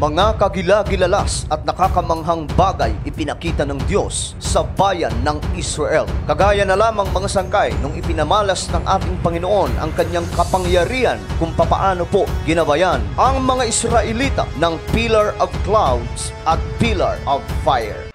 Mga kagilagilalas at nakakamanghang bagay ipinakita ng Diyos sa bayan ng Israel. Kagaya na lamang mga sangkay nung ipinamalas ng ating Panginoon ang kanyang kapangyarihan kung papaano po ginabayan ang mga Israelita ng pillar of clouds at pillar of fire.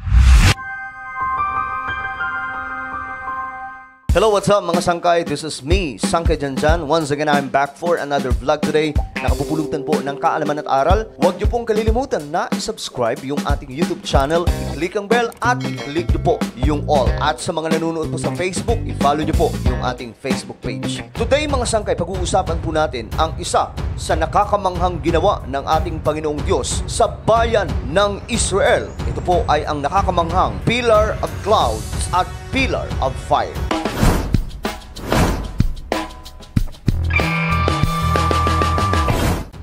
Hello, what's up mga sangkay? This is me, Sangkay Janjan. Once again, I'm back for another vlog today. Nakapupulutan po ng kaalaman at aral. Huwag niyo pong kalilimutan na i-subscribe yung ating YouTube channel, i-click ang bell at i-click niyo po yung all. At sa mga nanonood po sa Facebook, i-follow niyo po yung ating Facebook page. Today mga sangkay, pag-uusapan po natin ang isa sa nakakamanghang ginawa ng ating Panginoong Diyos sa bayan ng Israel. Ito po ay ang nakakamanghang pillar of clouds at pillar of fire.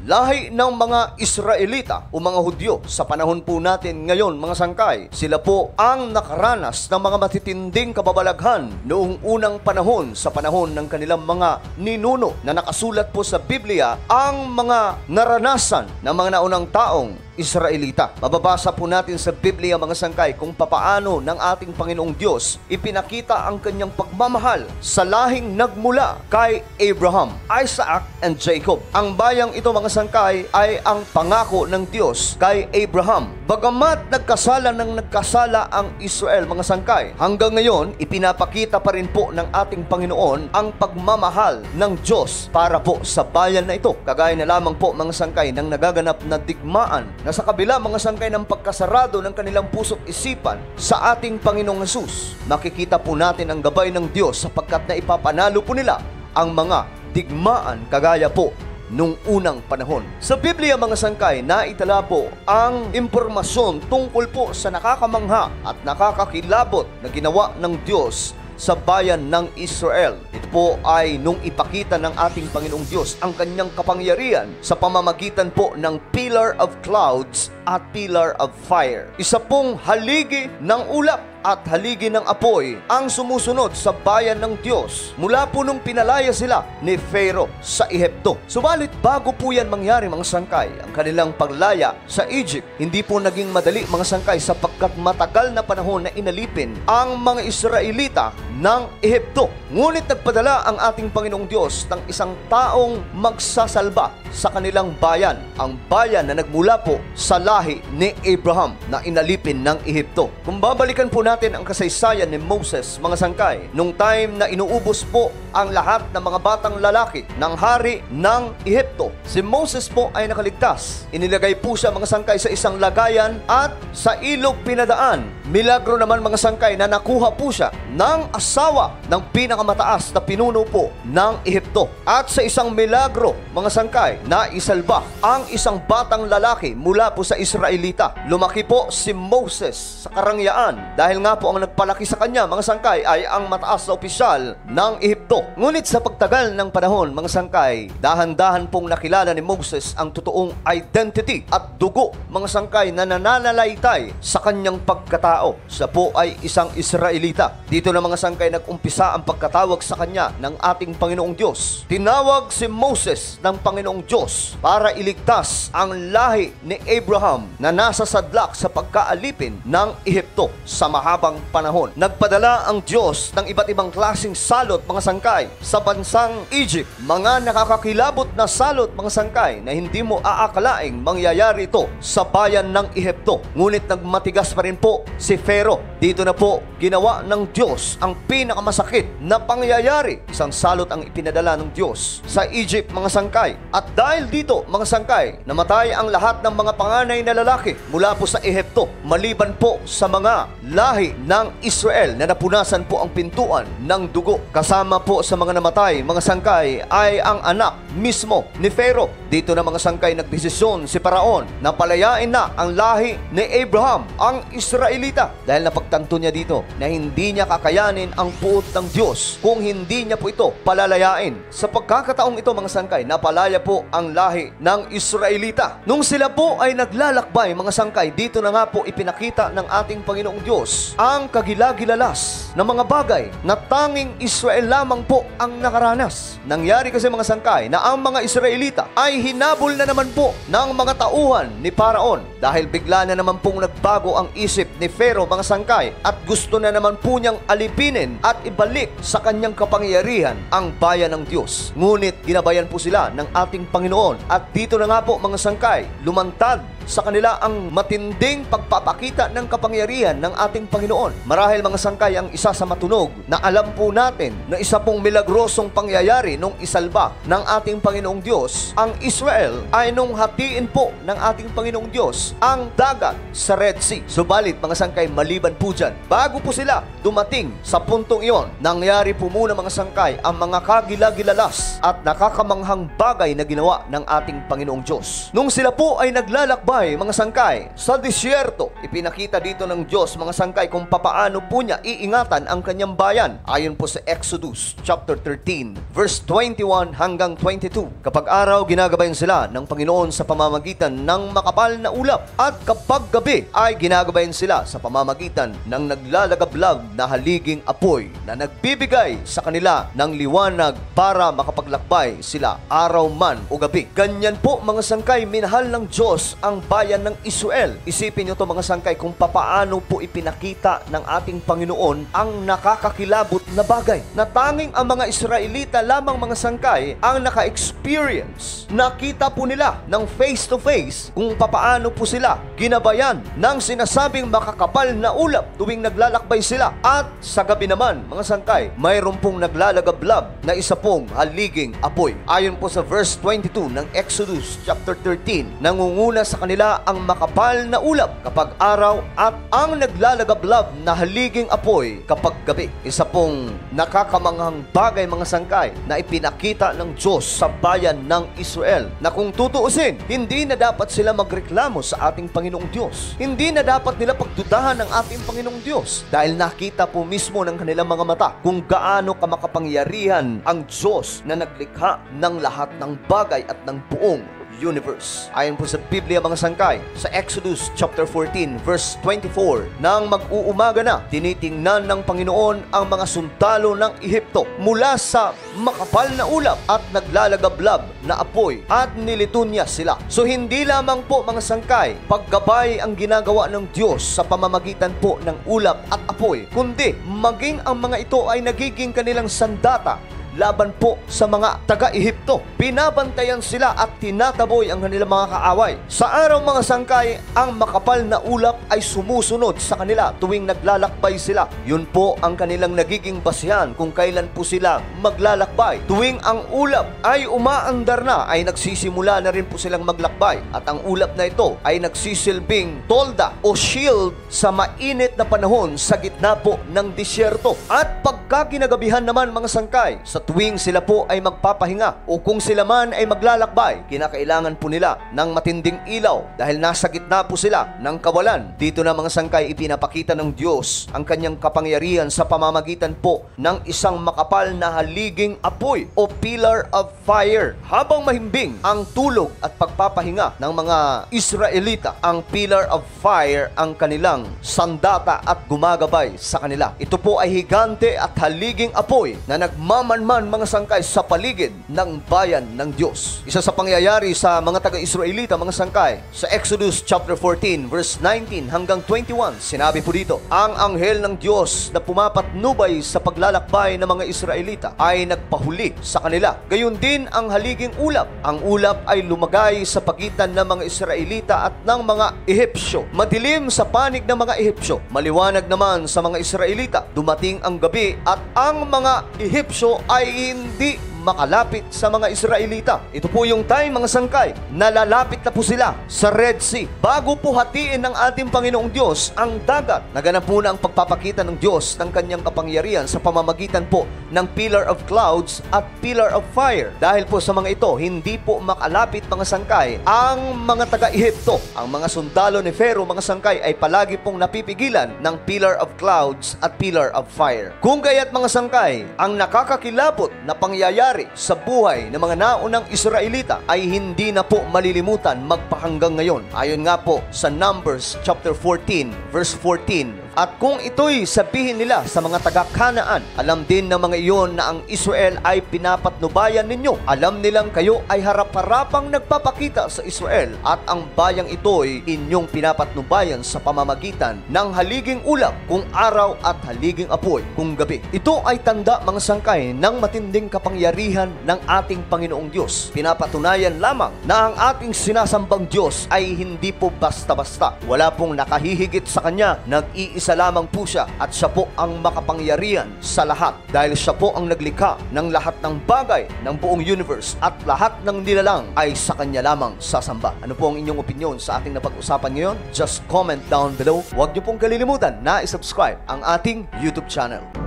Lahi ng mga Israelita o mga Hudyo sa panahon po natin ngayon mga sangkay, sila po ang nakaranas ng mga matitinding kababalaghan noong unang panahon sa panahon ng kanilang mga ninuno na nakasulat po sa Biblia ang mga naranasan ng mga naunang taong Israelita. Mababasa po natin sa Biblia mga sangkay kung papaano ng ating Panginoong Diyos ipinakita ang kanyang pagmamahal sa lahing nagmula kay Abraham, Isaac, and Jacob. Ang bayang ito mga sangkay ay ang pangako ng Diyos kay Abraham. Bagamat nagkasala ang Israel mga sangkay, hanggang ngayon ipinapakita pa rin po ng ating Panginoon ang pagmamahal ng Diyos para po sa bayan na ito. Kagaya na lamang po mga sangkay ng nagaganap na digmaan na sa kabila mga sangkay ng pagkasarado ng kanilang puso't isipan sa ating Panginoong Hesus, makikita po natin ang gabay ng Diyos sapagkat na ipapanalo po nila ang mga digmaan kagaya po nung unang panahon. Sa Biblia mga sangkay, naitala po ang impormasyon tungkol po sa nakakamangha at nakakakilabot na ginawa ng Diyos sa bayan ng Israel. Ito po ay nung ipakita ng ating Panginoong Diyos ang kanyang kapangyarihan sa pamamagitan po ng pillar of clouds at pillar of fire. Isa pong haligi ng ulap at haligi ng apoy ang sumusunod sa bayan ng Diyos mula po nung pinalaya sila ni Pharaoh sa Ehipto. Subalit bago po yan mangyari mga sangkay, ang kanilang paglaya sa Egypt, hindi po naging madali mga sangkay sapagkat matagal na panahon na inalipin ang mga Israelita ng Ehipto. Ngunit nagpadala ang ating Panginoong Diyos ng isang taong magsasalba sa kanilang bayan, ang bayan na nagmula po sa lahi ni Abraham na inalipin ng Ehipto. Kung babalikan po natin ang kasaysayan ni Moses mga sangkay, nung time na inuubos po ang lahat ng mga batang lalaki ng hari ng Ehipto, si Moses po ay nakaligtas. Inilagay po siya mga sangkay sa isang lagayan at sa ilog pinadaan. Milagro naman mga sangkay na nakuha po siya ng asawa ng pinakamataas na pinuno po ng Ehipto. At sa isang milagro mga sangkay, na isalba ang isang batang lalaki mula po sa Israelita. Lumaki po si Moses sa karangyaan dahil nga po ang nagpalaki sa kanya mga sangkay ay ang mataas na opisyal ng Ehipto. Ngunit sa pagtagal ng panahon mga sangkay, dahan-dahan pong nakilala ni Moses ang totoong identity at dugo mga sangkay na nananalaytay sa kanyang pagkatao. Siya po ay isang Israelita. Dito na mga sangkay nag-umpisa ang pagkatawag sa kanya ng ating Panginoong Diyos. Tinawag si Moses ng Panginoong Diyos para iligtas ang lahi ni Abraham na nasa sadlak sa pagkaalipin ng Ehipto sa mahabang panahon. Nagpadala ang Diyos ng iba't ibang klaseng salot mga sangkay sa bansang Egypt. Mga nakakakilabot na salot mga sangkay na hindi mo aakalaing mangyayari ito sa bayan ng Ehipto. Ngunit nagmatigas pa rin po si Pharaoh. Dito na po ginawa ng Diyos ang pinakamasakit na pangyayari. Isang salot ang ipinadala ng Diyos sa Egypt mga sangkay. At dahil dito mga sangkay, namatay ang lahat ng mga panganay na lalaki mula po sa Ehipto, maliban po sa mga lahi ng Israel na napunasan po ang pintuan ng dugo. Kasama po sa mga namatay mga sangkay ay ang anak mismo ni Pharaoh. Dito na mga sangkay nagdesisyon si Paraon na palayain na ang lahi ni Abraham, ang Israelita, dahil ipinagtanto niya dito na hindi niya kakayanin ang puot ng Diyos kung hindi niya po ito palalayain. Sa pagkakataong ito mga sangkay, napalaya po ang lahi ng Israelita. Nung sila po ay naglalakbay mga sangkay, dito na nga po ipinakita ng ating Panginoong Diyos ang kagilagilalas ng mga bagay na tanging Israel lamang po ang nakaranas. Nangyari kasi mga sangkay na ang mga Israelita ay hinabol na naman po ng mga tauhan ni Paraon dahil bigla na naman pong nagbago ang isip ni Pharaoh mga sangkay at gusto na naman po niyang alipinin at ibalik sa kanyang kapangyarihan ang bayan ng Diyos. Ngunit ginabayan po sila ng ating Panginoon at dito na nga po mga sangkay, lumantad sa kanila ang matinding pagpapakita ng kapangyarihan ng ating Panginoon. Marahil mga sangkay ang isa sa matunog na alam po natin na isa pong milagrosong pangyayari nung isalba ng ating Panginoong Diyos ang Israel ay nung hatiin po ng ating Panginoong Diyos ang dagat sa Red Sea. Subalit mga sangkay, maliban po dyan, bago po sila dumating sa puntong iyon, nangyari po muna mga sangkay ang mga kagilagilalas at nakakamanghang bagay na ginawa ng ating Panginoong Diyos. Nung sila po ay naglalakbay mga sangkay sa disyerto, ipinakita dito ng Diyos mga sangkay kung papaano po niya iingatan ang kanyang bayan. Ayon po sa Exodus chapter 13 verse 21 hanggang 22. Kapag araw, ginagabayan sila ng Panginoon sa pamamagitan ng makapal na ulap, at kapag gabi ay ginagabayan sila sa pamamagitan ng naglalagablab na haliging apoy na nagbibigay sa kanila ng liwanag para makapaglakbay sila araw man o gabi. Ganyan po mga sangkay, minahal ng Diyos ang bayan ng Israel. Isipin nyo to mga sangkay kung papaano po ipinakita ng ating Panginoon ang nakakakilabot na bagay na tanging ang mga Israelita lamang mga sangkay ang naka-experience. Nakita po nila ng face to face kung papaano po sila ginabayan ng sinasabing makakapal na ulap tuwing naglalakbay sila, at sa gabi naman mga sangkay, mayroon pong naglalagablab na isa pong haliging apoy. Ayon po sa verse 22 ng Exodus chapter 13, nangunguna sa kanila ang makapal na ulap kapag araw at ang naglalagablab na haliging apoy kapag gabi. Isa pong nakakamanghang bagay mga sangkay na ipinakita ng Diyos sa bayan ng Israel na kung tutuusin, hindi na dapat sila magreklamo sa ating Panginoong Diyos. Hindi na dapat nila pagdudahan ng ating Panginoong Diyos dahil nakita po mismo ng kanilang mga mata kung gaano kamakapangyarihan ang Diyos na naglikha ng lahat ng bagay at ng buong universe. Ayon po sa Biblia mga sangkay, sa Exodus chapter 14 verse 24, nang mag-uumaga na, tinitingnan ng Panginoon ang mga sundalo ng Ehipto mula sa makapal na ulap at naglalagablab na apoy at nilito niya sila. So hindi lamang po mga sangkay paggabay ang ginagawa ng Diyos sa pamamagitan po ng ulap at apoy, kundi maging ang mga ito ay nagiging kanilang sandata laban po sa mga taga-Ehipto. Pinabantayan sila at tinataboy ang kanilang mga kaaway. Sa araw mga sangkay, ang makapal na ulap ay sumusunod sa kanila tuwing naglalakbay sila. Yun po ang kanilang nagiging basihan kung kailan po sila maglalakbay. Tuwing ang ulap ay umaandar na, ay nagsisimula na rin po silang maglakbay. At ang ulap na ito ay nagsisilbing tolda o shield sa mainit na panahon sa gitna po ng disyerto. At pagka kinagabihan naman mga sangkay, sa tuwing sila po ay magpapahinga o kung sila man ay maglalakbay, kinakailangan po nila ng matinding ilaw dahil nasa gitna po sila ng kawalan. Dito na mga sangkay, ipinapakita ng Diyos ang kanyang kapangyarihan sa pamamagitan po ng isang makapal na haliging apoy o pillar of fire. Habang mahimbing ang tulog at pagpapahinga ng mga Israelita, ang pillar of fire ang kanilang sandata at gumagabay sa kanila. Ito po ay higante at haliging apoy na nagmamanman mga sangkay sa paligid ng bayan ng Diyos. Isa sa pangyayari sa mga taga-Israelita mga sangkay, sa Exodus chapter 14 verse 19 hanggang 21, sinabi po dito, ang anghel ng Diyos na pumapatnubay sa paglalakbay ng mga Israelita ay nagpahuli sa kanila. Gayon din ang haliging ulap. Ang ulap ay lumagay sa pagitan ng mga Israelita at ng mga Ehipsyo. Madilim sa panig ng mga Ehipsyo, maliwanag naman sa mga Israelita. Dumating ang gabi at ang mga Ehipsyo ay hindi makalapit sa mga Israelita. Ito po yung time, mga sangkay, nalalapit na po sila sa Red Sea. Bago po hatiin ng ating Panginoong Diyos ang dagat, naganap muna ang pagpapakita ng Diyos ng kanyang kapangyarihan sa pamamagitan po ng pillar of clouds at pillar of fire. Dahil po sa mga ito, hindi po makalapit, mga sangkay, ang mga taga-Ehipto. Ang mga sundalo ni Pharaoh, mga sangkay, ay palagi pong napipigilan ng pillar of clouds at pillar of fire. Kung kaya't, mga sangkay, ang nakakakilabot na pangyayari sa buhay ng mga naunang Israelita ay hindi na po malilimutan magpahanggang ngayon. Ayon nga po sa Numbers chapter 14 verse 14, at kung ito'y sabihin nila sa mga taga-Kanaan, alam din ng mga iyon na ang Israel ay pinapatnubayan ninyo. Alam nilang kayo ay harap-harapang nagpapakita sa Israel at ang bayang ito'y inyong pinapatnubayan sa pamamagitan ng haliging ulap kung araw at haliging apoy kung gabi. Ito ay tanda, mga sangkay, ng matinding kapangyarihan ng ating Panginoong Diyos. Pinapatunayan lamang na ang ating sinasambang Diyos ay hindi po basta-basta. Wala pong nakahihigit sa Kanya, nag-iisa lamang po siya at siya po ang makapangyarihan sa lahat dahil siya po ang naglikha ng lahat ng bagay ng buong universe at lahat ng nilalang ay sa Kanya lamang sasamba. Ano po ang inyong opinion sa ating napag-usapan ngayon? Just comment down below. Huwag niyo pong kalilimutan na isubscribe ang ating YouTube channel.